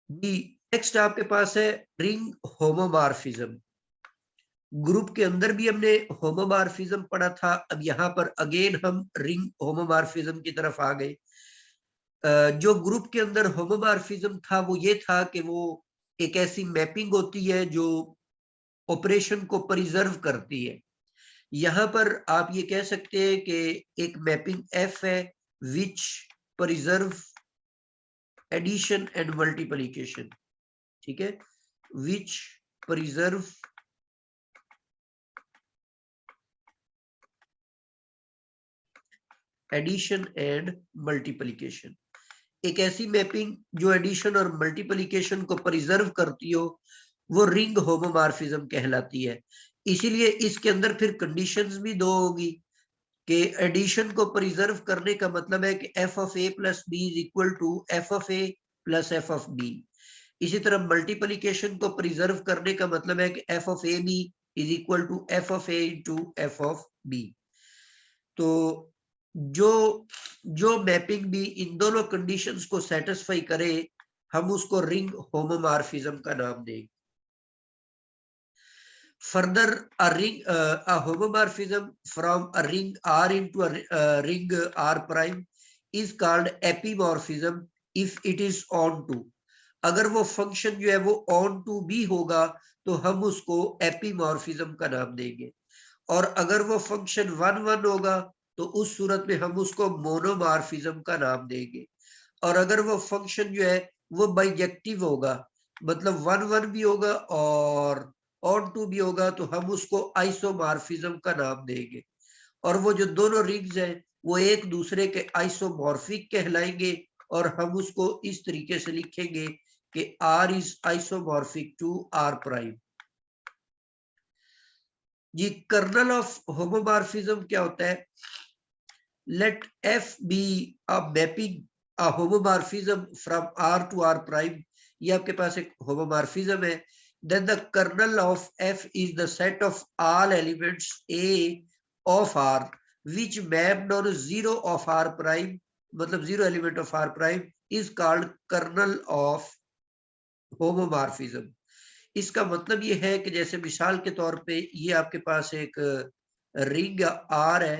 जी, next आपके पास है ring homomorphism. Group के अंदर भी हमने होमोमॉर्फिज्म पढ़ा था, अब यहाँ पर अगेन हम रिंग होमोमॉर्फिज्म की तरफ आ गए। जो ग्रुप के अंदर होमोमॉर्फिज्म था वो ये था कि वो एक ऐसी मैपिंग होती है जो ऑपरेशन को प्रिजर्व करती है। यहाँ पर आप ये कह सकते हैं कि एक मैपिंग एफ है विच प्रिजर्व एडिशन एंड मल्टीप्लिकेशन, ठीक है, विच प्रिजर्व एडिशन एंड मल्टीप्लिकेशन। एक ऐसी मैपिंग जो एडिशन और मल्टीप्लिकेशन को प्रिजर्व करती हो वो रिंग होमोमॉर्फिज्म कहलाती है। इसीलिए इसके अंदर फिर कंडीशंस भी दो होगी कि एडिशन को प्रिजर्व करने का मतलब है कि F of A plus B is equal to F of A plus F of B. इसी तरह मल्टीप्लिकेशन को प्रिजर्व करने का मतलब है कि F of A B is equal to F of A into F of B. तो जो जो मैपिंग भी इन दोनों कंडीशंस को सेटिस्फाई करे हम उसको रिंग होमोमॉर्फिज्म का नाम देंगे। Further, a homomorphism from a ring R into a ring R prime is called epimorphism if it is on to। अगर वो फंक्शन जो है वो on to भी होगा तो हम उसको एपीमॉर्फिज्म का नाम देंगे, और अगर वो फंक्शन 1 1 होगा तो उस सूरत में हम उसको मोनोमॉर्फिज्म का नाम देंगे। और अगर वो फंक्शन जो है वो बाइजेक्टिव होगा, मतलब 1 1 भी होगा और ऑन टू भी होगा, तो हम उसको आइसोमॉर्फिज्म का नाम देंगे। और वो जो दोनों रिंग्स हैं वो एक दूसरे के आइसोमॉर्फिक कहलाएंगे, और हम उसको इस तरीके से लिखेंगे कि R is isomorphic to R prime. जी, कर्नल ऑफ होमोमॉर्फिज्म क्या होता है? Let F be a mapping a homomorphism from R to R prime. ये आपके पास एक होमोमॉर्फिज्म है। then the kernel of f is the set of all elements a of r which mapped on 0 of r prime, मतलब 0 element of r prime is called kernel of homomorphism। इसका मतलब ये है कि जैसे मिसाल के तौर पे ये आपके पास एक रिंग आर है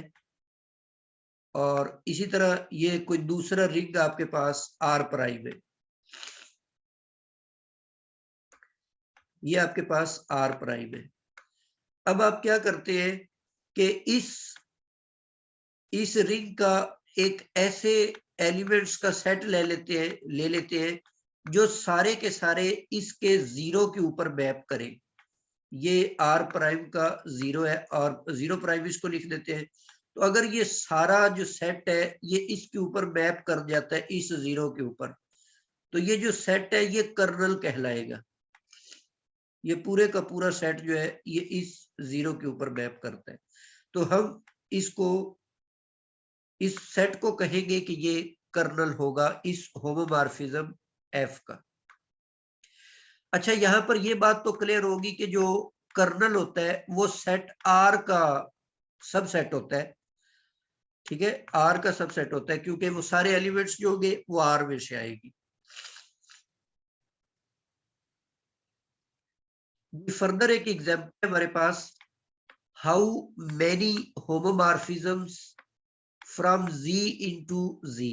और इसी तरह ये कोई दूसरा रिंग आपके पास आर प्राइम है, ये आपके पास आर प्राइम है। अब आप क्या करते हैं कि इस रिंग का एक ऐसे एलिमेंट्स का सेट ले लेते हैं जो सारे के सारे इसके जीरो के ऊपर मैप करें। ये आर प्राइम का जीरो है और जीरो प्राइम इसको लिख देते हैं। तो अगर ये सारा जो सेट है ये इसके ऊपर मैप कर जाता है इस जीरो के ऊपर, तो ये जो सेट है ये कर्नल कहलाएगा। ये पूरे का पूरा सेट जो है ये इस जीरो के ऊपर मैप करता है, तो हम इसको इस सेट को कहेंगे कि ये कर्नल होगा इस होमोमॉर्फिज्म एफ का। अच्छा, यहां पर ये बात तो क्लियर होगी कि जो कर्नल होता है वो सेट आर का सबसेट होता है, ठीक है, आर का सबसेट होता है क्योंकि वो सारे एलिमेंट्स जो होंगे वो आर में से आएगी। फर्दर एक एग्जांपल है हमारे पास, how many homomorphisms from z into z।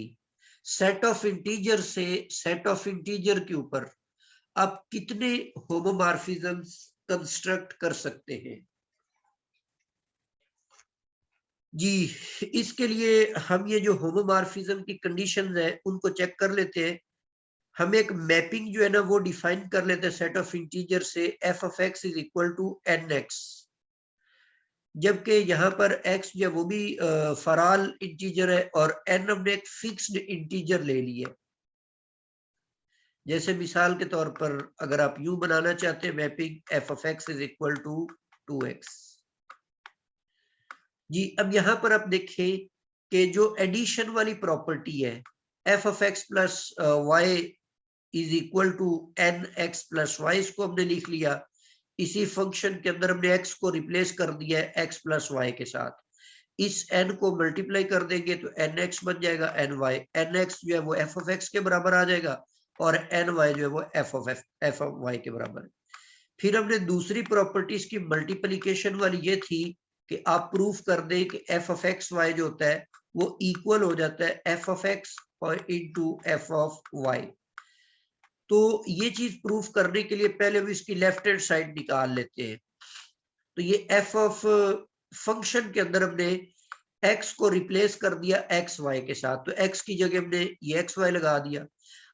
Set of integer से सेट ऑफ इंटीजर के ऊपर आप कितने होमोमॉर्फिज्म्स कंस्ट्रक्ट कर सकते हैं? जी, इसके लिए हम ये जो होमोमॉर्फिज्म की कंडीशंस है उनको चेक कर लेते हैं। हम एक मैपिंग जो है ना वो डिफाइन कर लेते हैं सेट ऑफ इंटीजर से, F of X is equal to N X, जबकि यहाँ पर x जो वो भी फराल इंटीजर है और n हमने एक फिक्स्ड इंटीजर ले लिया। जैसे मिसाल के तौर पर अगर आप यू बनाना चाहते हैं mapping F of X is equal to 2x। जी, अब यहाँ पर आप देखें कि जो एडिशन वाली प्रॉपर्टी है F of X plus Y is equal to N X plus Y, इसको हमने लिख लिया। इसी फंक्शन के अंदर हमने x को रिप्लेस कर दिया है x प्लस वाई के साथ। इस n को मल्टीप्लाई कर देंगे तो nx बन जाएगा ny। nx जो है वो f ऑफ x के बराबर आ जाएगा और एन वाई जो है वो एफ ऑफ वाई के बराबर है। फिर हमने दूसरी प्रॉपर्टीज की मल्टीप्लीकेशन वाली ये थी कि आप प्रूफ कर दें कि एफ ऑफ एक्स वाई जो होता है वो इक्वल हो जाता है एफ ऑफ एक्स और इनटू एफ ऑफ वाई। तो ये चीज प्रूफ करने के लिए पहले हम इसकी लेफ्ट हैंड साइड निकाल लेते हैं। तो ये एफ ऑफ फंक्शन के अंदर हमने एक्स को रिप्लेस कर दिया एक्स वाई के साथ, तो एक्स की जगह हमने ये एक्स वाई लगा दिया।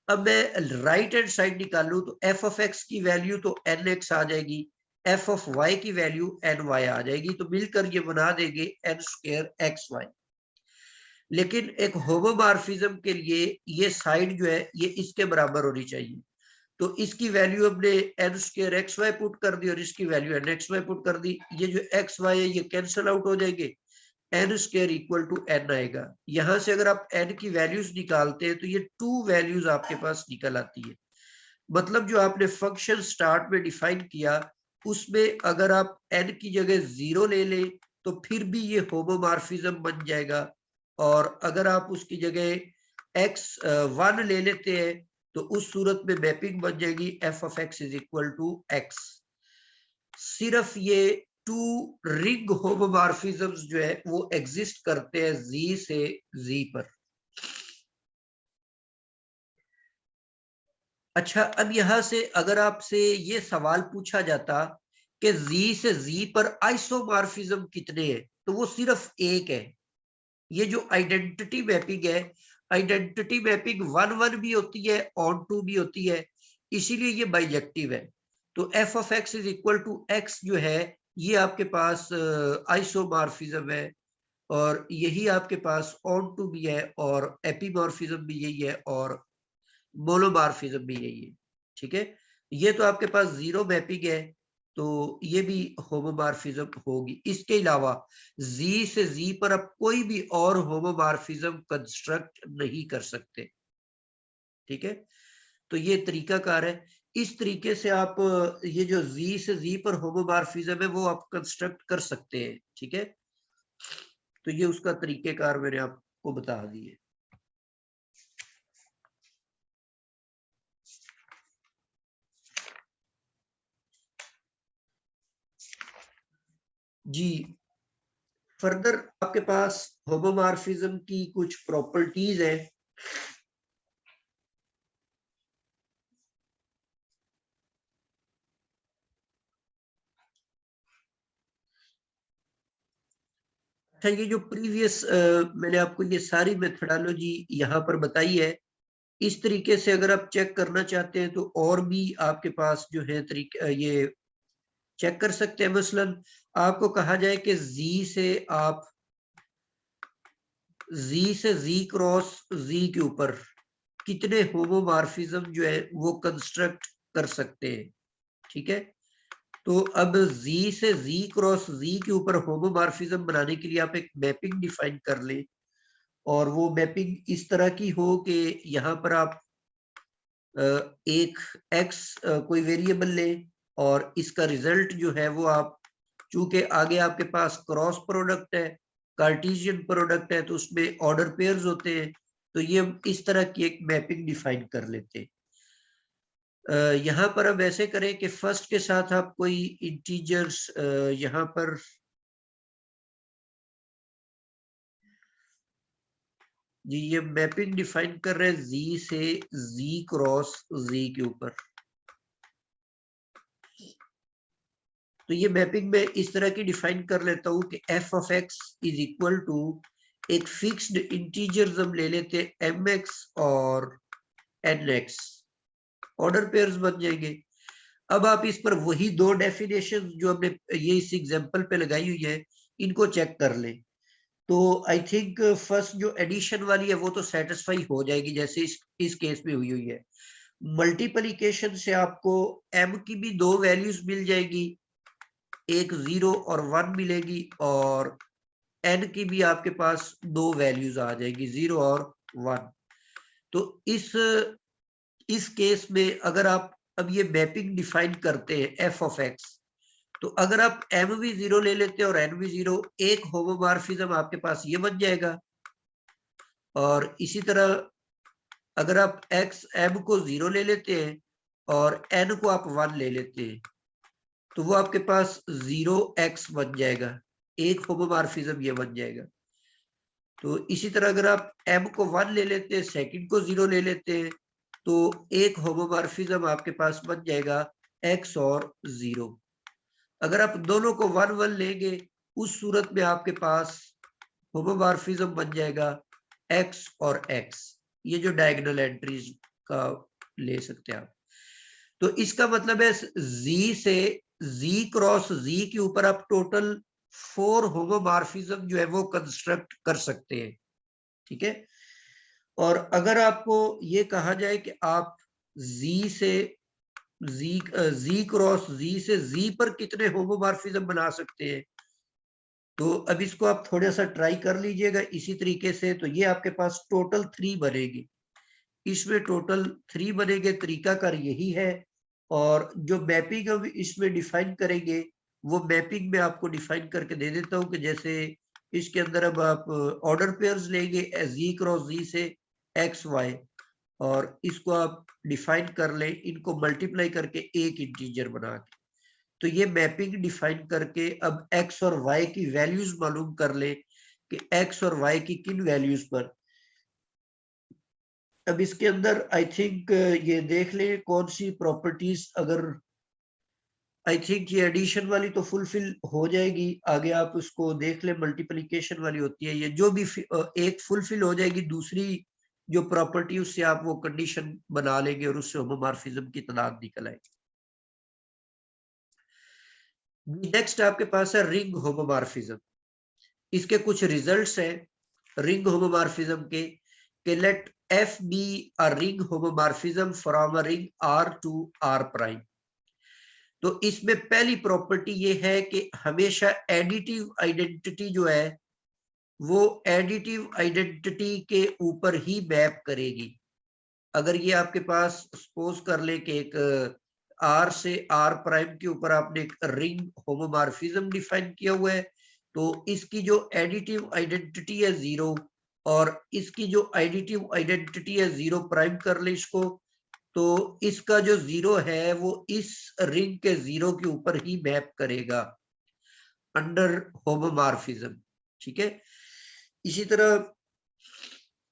अब मैं राइट हैंड साइड निकालूं तो एफ ऑफ एक्स की वैल्यू तो एन एक्स आ जाएगी, एफ ऑफ वाई की वैल्यू एन वाई आ जाएगी, तो मिलकर ये बना देंगे एन स्क्वायर एक्स वाई। लेकिन एक होमोमॉर्फिज्म के लिए ये साइड जो है ये इसके बराबर होनी चाहिए, तो इसकी वैल्यू हमने N square X Y put कर दी और इसकी value N X Y put कर दी। ये जो एक्स वाई है ये कैंसिल आउट हो जाएंगे, N square equal to N आएगा। यहां से अगर आप एन की वैल्यूज निकालते हैं तो ये 2 वैल्यूज आपके पास निकल आती है। मतलब जो आपने फंक्शन स्टार्ट में डिफाइन किया उसमें अगर आप एन की जगह 0 ले लें तो फिर भी ये होमोमॉर्फिज्म बन जाएगा, और अगर आप उसकी जगह एक्स 1 ले लेते हैं तो उस सूरत में मैपिंग बन जाएगी F of X is equal to X. सिर्फ ये 2 रिंग होमोमॉर्फिज्म्स जो है वो एग्जिस्ट करते हैं जी से जी पर। अच्छा, अब यहां से अगर आपसे ये सवाल पूछा जाता कि जी से जी पर आइसोमॉर्फिज्म कितने हैं, तो वो सिर्फ एक है। ये जो आइडेंटिटी मैपिंग है, आइडेंटिटी मैपिंग 1-1 भी होती है, ऑन टू भी होती है, इसीलिए ये बाइजेक्टिव है। तो F of X is equal to X जो है ये आपके पास आइसोमॉर्फिज्म है, और यही आपके पास ऑन टू भी है, और एपीमॉर्फिज्म भी यही है, और मोनोमॉर्फिज्म भी यही है। ठीक है, ये तो आपके पास जीरो मैपिंग है, तो ये भी होमोमॉर्फिज्म होगी। इसके अलावा जी से जी पर आप कोई भी और होमोमॉर्फिज्म कंस्ट्रक्ट नहीं कर सकते। ठीक है, तो ये तरीकाकार है। इस तरीके से आप ये जो जी से जी पर होमोमॉर्फिज्म है वो आप कंस्ट्रक्ट कर सकते हैं। ठीक है, तो ये उसका तरीकेकार मैंने आपको बता दिए। जी, फर्दर आपके पास होमोमॉर्फिज्म की कुछ प्रॉपर्टीज है। अच्छा, ये जो प्रीवियस मैंने आपको ये सारी मेथोडोलॉजी यहाँ पर बताई है, इस तरीके से अगर आप चेक करना चाहते हैं तो और भी आपके पास जो है तरीके ये चेक कर सकते हैं। मसलन आपको कहा जाए कि जी से जी क्रॉस जी के ऊपर कितने होमोमॉर्फिज्म जो है वो कंस्ट्रक्ट कर सकते हैं। ठीक है, तो अब जी से जी क्रॉस जी के ऊपर होमोमॉर्फिज्म बनाने के लिए आप एक मैपिंग डिफाइन कर लें, और वो मैपिंग इस तरह की हो कि यहाँ पर आप एक एक्स कोई वेरिएबल लें और इसका रिजल्ट जो है वो आप, चूंकि आगे आपके पास क्रॉस प्रोडक्ट है, कार्टेशियन प्रोडक्ट है, तो उसमें ऑर्डर पेयर्स होते हैं, तो ये हम इस तरह की एक मैपिंग डिफाइन कर लेते हैं। यहाँ पर अब ऐसे करें कि फर्स्ट के साथ आप कोई इंटीजर्स यहाँ पर जी ये मैपिंग डिफाइन कर रहे हैं जी से जी क्रॉस जी के ऊपर। तो ये मैपिंग में इस तरह की डिफाइन कर लेता हूं कि F of X is equal to एक फिक्स्ड इंटीजर्स हम ले लेते हैं एम एक्स और एन एक्स, ऑर्डर पेयर्स बन जाएंगे। अब आप इस पर वही दो डेफिनेशन जो हमने ये इस एग्जांपल पे लगाई हुई है इनको चेक कर लें, तो आई थिंक फर्स्ट जो एडिशन वाली है वो तो सेटिस्फाई हो जाएगी जैसे इस केस में हुई है। मल्टीप्लिकेशन से आपको m की भी 2 वैल्यूज मिल जाएगी, एक 0 और 1 मिलेगी, और n की भी आपके पास 2 वैल्यूज आ जाएगी 0 और 1। तो इस केस में अगर आप अब ये मैपिंग डिफाइन करते हैं एफ ऑफ एक्स, तो अगर आप एम भी 0 ले लेते हैं और एन भी 0, एक होमोमॉर्फिज्म आपके पास ये बन जाएगा। और इसी तरह अगर आप एक्स एम को 0 ले लेते हैं और एन को आप 1 ले लेते हैं तो वो आपके पास 0x बन जाएगा, एक होमोमॉर्फिज्म ये बन जाएगा। तो इसी तरह अगर आप m को 1 ले लेते हैं, सेकंड को 0 ले लेते हैं तो एक होमोमॉर्फिज्म आपके पास बन जाएगा x और 0। अगर आप दोनों को 1 1 लेंगे उस सूरत में आपके पास होमोमॉर्फिज्म बन जाएगा x और x। ये जो डायगोनल एंट्रीज का ले सकते हैं आप। तो इसका मतलब है z से z क्रॉस z के ऊपर आप टोटल 4 होमोमॉर्फिज्म जो है वो कंस्ट्रक्ट कर सकते हैं, ठीक है। और अगर आपको ये कहा जाए कि आप z से z क्रॉस z से z पर कितने होमोमॉर्फिज्म बना सकते हैं, तो अब इसको आप थोड़ा सा ट्राई कर लीजिएगा इसी तरीके से। तो ये आपके पास टोटल 3 बनेगी, इसमें टोटल 3 बनेंगे, तरीकाकार यही है। और जो मैपिंग हम इसमें डिफाइन करेंगे वो मैपिंग में आपको डिफाइन करके दे देता हूं कि जैसे इसके अंदर अब आप ऑर्डर पेयर्स लेंगे z क्रॉस z से एक्स वाई और इसको आप डिफाइन कर लें, इनको मल्टीप्लाई करके एक इंटीजर बना के। तो ये मैपिंग डिफाइन करके अब x और y की वैल्यूज मालूम कर ले कि x और y की किन वैल्यूज पर। अब इसके अंदर आई थिंक ये देख ले कौन सी प्रॉपर्टीज, अगर आई थिंक ये एडिशन वाली तो फुलफिल हो जाएगी, आगे आप उसको देख ले मल्टीप्लिकेशन वाली होती है, ये जो भी एक फुलफिल हो जाएगी दूसरी जो प्रॉपर्टी उससे आप वो कंडीशन बना लेंगे और उससे होमोमॉर्फिज्म की तादाद निकल आएगी। नेक्स्ट आपके पास है रिंग होमोमॉर्फिज्म। इसके कुछ रिजल्ट्स हैं रिंग होमोमॉर्फिज्म के, late F be a ring homomorphism from a ring R to R prime। तो इसमें पहली प्रॉपर्टी ये है कि हमेशा एडिटिव आइडेंटिटी जो है वो एडिटिव आइडेंटिटी के ऊपर ही मैप करेगी। अगर ये आपके पास सपोज कर ले कि एक R से R प्राइम के ऊपर आपने एक रिंग होमोमॉर्फिज्म डिफाइन किया हुआ है, तो इसकी जो एडिटिव आइडेंटिटी है 0 और इसकी जो एडिटिव आइडेंटिटी है 0 प्राइम कर ले इसको, तो इसका जो 0 है वो इस रिंग के 0 के ऊपर ही मैप करेगा अंडर होमोमॉर्फिज्म, ठीक है। इसी तरह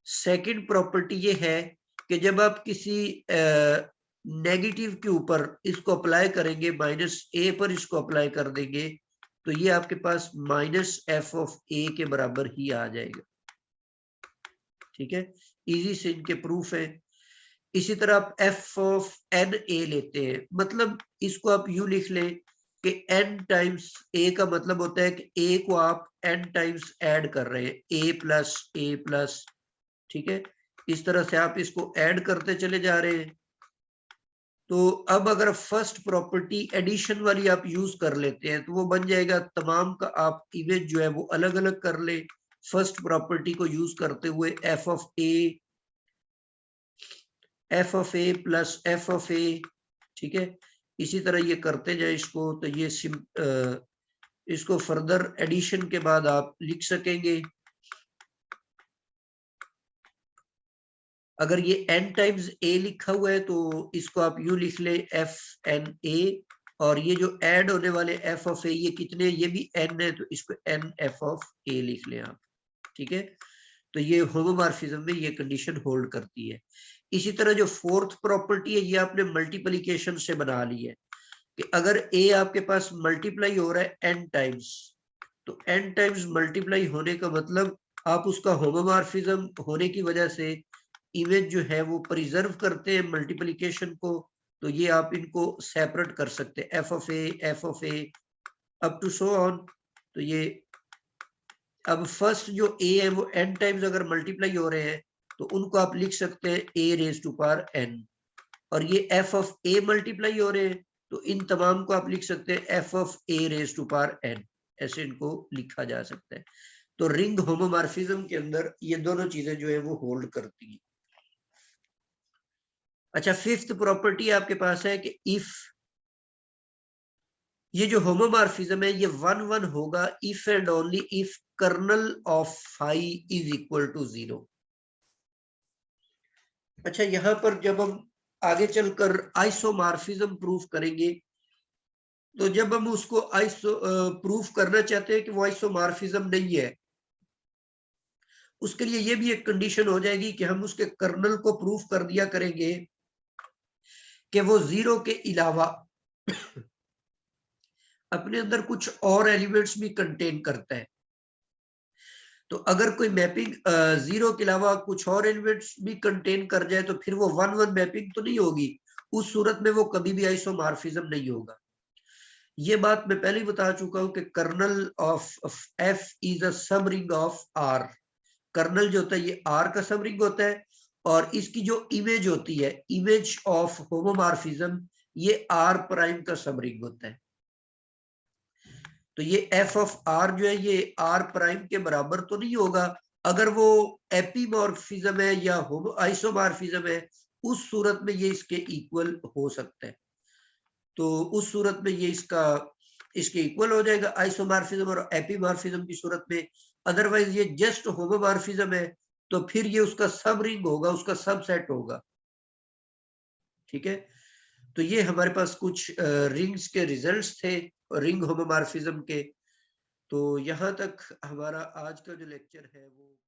सेकंड प्रॉपर्टी ये है कि जब आप किसी नेगेटिव के ऊपर इसको अप्लाई करेंगे, -a पर इसको अप्लाई कर देंगे तो ये आपके पास -f ऑफ a के बराबर ही आ जाएगा, ठीक है। इजी से इनके प्रूफ है। इसी तरह आप f ऑफ n a लेते हैं, मतलब इसको आप यूं लिख लें कि n टाइम्स a का मतलब होता है कि a को आप n टाइम्स ऐड कर रहे हैं, a प्लस, ठीक है। इस तरह से आप इसको ऐड करते चले जा रहे हैं। तो अब अगर फर्स्ट प्रॉपर्टी एडिशन वाली आप यूज कर लेते हैं तो वो बन जाएगा तमाम का आप इमेज जो है वो अलग अलग कर ले फर्स्ट प्रॉपर्टी को यूज करते हुए f of a plus f of a, ठीक है। इसी तरह ये करते जाए इसको, तो ये इसको फर्दर एडिशन के बाद आप लिख सकेंगे। अगर ये n टाइम्स a लिखा हुआ है तो इसको आप यूं लिख ले f(n)a और ये जो ऐड होने वाले f ऑफ a ये कितने, ये भी n है तो इसको n(f ऑफ a) लिख लें आप, ठीक है। तो ये होमोमॉर्फिज्म में ये कंडीशन होल्ड करती है। इसी तरह जो फोर्थ प्रॉपर्टी है ये आपने मल्टीप्लिकेशन से बना ली है कि अगर a आपके पास मल्टीप्लाई हो रहा है n टाइम्स, तो n टाइम्स मल्टीप्लाई होने का मतलब आप उसका होमोमॉर्फिज्म होने की वजह से इमेज जो है वो प्रिजर्व करते हैं मल्टीप्लिकेशन को, तो ये आप इनको सेपरेट कर सकते हैं f of a up to so on. तो ये अब फर्स्ट जो a है वो n टाइम्स अगर मल्टीप्लाई हो रहे हैं तो उनको आप लिख सकते हैं a raise to power n, और ये f ऑफ a मल्टीप्लाई हो रहे हैं तो इन तमाम को आप लिख सकते हैं f of a raise to power n, ऐसे इनको लिखा जा सकता है। तो रिंग होमोमॉर्फिज्म के अंदर ये दोनों चीजें जो है वो होल्ड करती है। अच्छा, फिफ्थ प्रॉपर्टी आपके पास है कि इफ ये जो होमोमॉर्फिज्म है ये 1 1 होगा if and only if kernel of phi is equal to 0। अच्छा, यहाँ पर जब हम आगे चलकर आइसोमॉर्फिज्म प्रूफ करेंगे, तो जब हम उसको प्रूफ करना चाहते हैं कि वो आइसोमॉर्फिज्म नहीं है, उसके लिए ये भी एक कंडीशन हो जाएगी कि हम उसके कर्नल को प्रूफ कर दिया करेंगे कि वो जीरो के अलावा अपने अंदर कुछ और एलिमेंट्स भी कंटेन करता है। तो अगर कोई मैपिंग जीरो के अलावा कुछ और एलिमेंट्स भी कंटेन कर जाए, तो फिर वो 1-1 मैपिंग तो नहीं होगी, उस सूरत में वो कभी भी आइसोमॉर्फिज्म नहीं होगा। ये बात मैं पहले ही बता चुका हूं कि kernel of F is a subring of are. Colonel जो होता है ये आर का सब रिंग होता है, और इसकी जो इमेज होती है, इमेज ऑफ होमोमॉर्फिज्म, ये आर प्राइम का सब रिंग होता है। तो ये एफ ऑफ आर जो है ये आर प्राइम के बराबर तो नहीं होगा। अगर वो एपीमॉर्फिज्म है या आइसोमॉर्फिज्म है, उस सूरत में ये इसके इक्वल हो सकता है। तो उस सूरत में ये इसके इक्वल हो जाएगा आइसोमॉर्फिज्म और एपीमॉर्फिज्म की सूरत में। अदरवाइज ये जस्ट होमोमॉर्फिज्म है, तो फिर ये उसका सब रिंग होगा, उसका सबसेट होगा। ठीक है, तो ये हमारे पास कुछ रिंग्स के रिजल्ट्स थे, रिंग होमोमॉर्फिज्म के। तो यहाँ तक हमारा आज का जो लेक्चर है वो